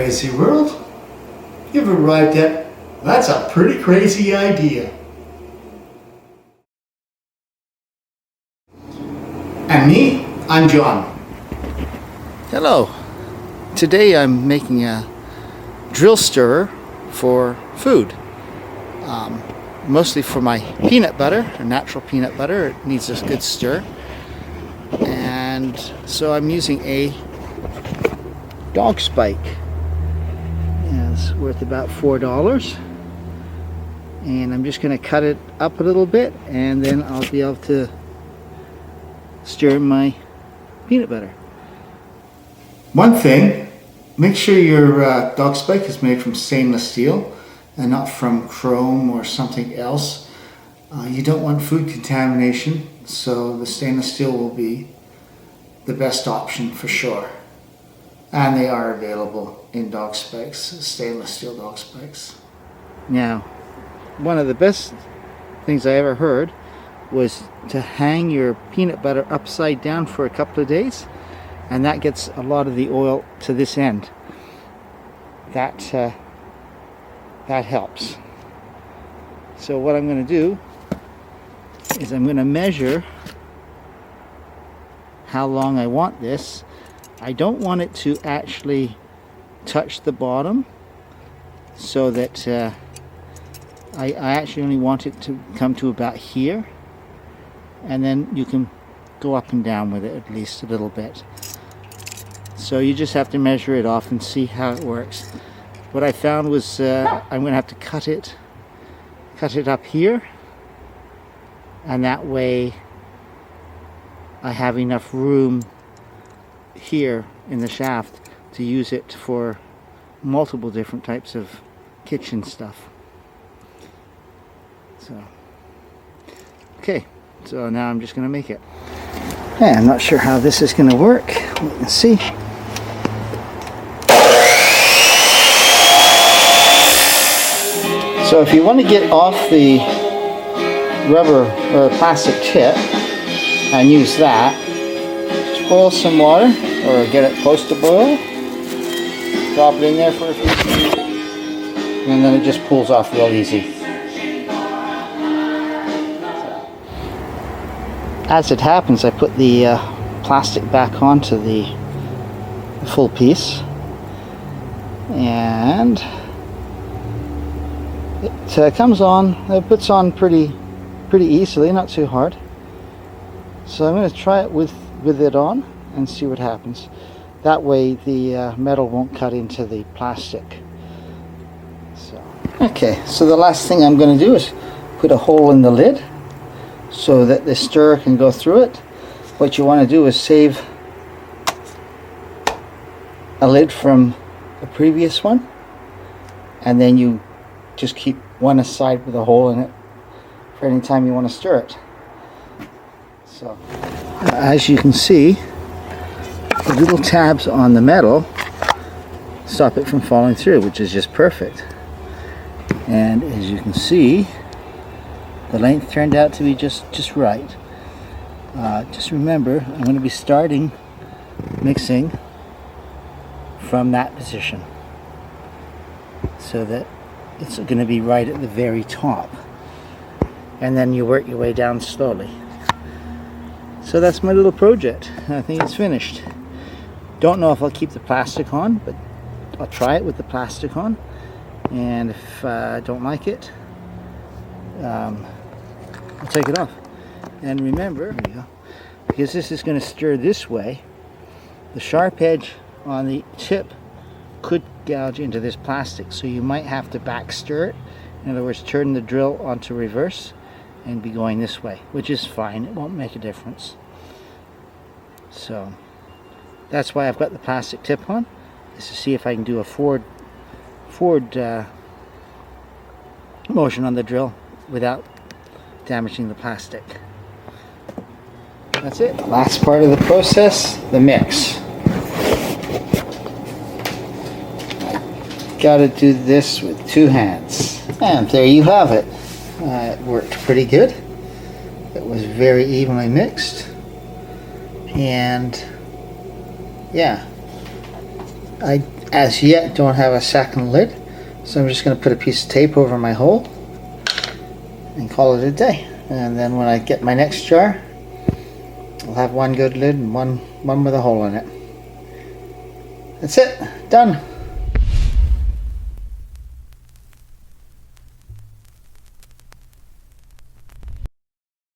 crazy world, you've arrived at that's a pretty crazy idea. And me, I'm John. Hello. Today I'm making a drill stirrer for food. Mostly for my peanut butter, a natural peanut butter. It needs a good stir. And so I'm using a dog spike. Yeah, it's worth about $4. And I'm just going to cut it up a little bit, and then I'll be able to stir my peanut butter. One thing, make sure your dog spike is made from stainless steel and not from chrome or something else. You don't want food contamination, so the stainless steel will be the best option for sure. And they are available in dog spikes, stainless steel dog spikes. Now, one of the best things I ever heard was to hang your peanut butter upside down for a couple of days, and that gets a lot of the oil to this end. That helps. So what I'm going to do is I'm going to measure how long I want this. I don't want it to actually touch the bottom, so that I actually only want it to come to about here, and then you can go up and down with it at least a little bit. So you just have to measure it off and see how it works. What I found was I'm going to have to cut it up here, and that way I have enough room here in the shaft to use it for multiple different types of kitchen stuff. So, okay, so now I'm just going to make it. Yeah, I'm not sure how this is going to work. Let's see. So if you want to get off the rubber or plastic tip and use that, just boil some water or get it close to boil, drop it in there for a few minutes, and then it just pulls off real easy. As it happens, I put the plastic back onto the full piece, and it comes on, it puts on pretty easily, not too hard. So I'm going to try it with it on and see what happens. That way the metal won't cut into the plastic. So, okay, so the last thing I'm going to do is put a hole in the lid so that the stirrer can go through it. What you want to do is save a lid from the previous one, and then you just keep one aside with a hole in it for any time you want to stir it. So, as you can see, the little tabs on the metal stop it from falling through, which is just perfect. And as you can see, the length turned out to be just right. Just remember, I'm going to be starting mixing from that position, so that it's going to be right at the very top, and then you work your way down slowly. So that's my little project. I think it's finished. Don't know if I'll keep the plastic on, but I'll try it with the plastic on, and if I don't like it, I'll take it off. And remember, there you go, because this is going to stir this way, the sharp edge on the tip could gouge into this plastic, so you might have to back stir it. In other words, turn the drill onto reverse and be going this way, which is fine, it won't make a difference. So that's why I've got the plastic tip on, is to see if I can do a forward motion on the drill without damaging the plastic. That's it. Last part of the process, the mix. Got to do this with two hands. And there you have it. It worked pretty good. It was very evenly mixed. And yeah, I, as yet, don't have a second lid, so I'm just going to put a piece of tape over my hole and call it a day. And then when I get my next jar, I'll have one good lid and one with a hole in it. That's it. Done.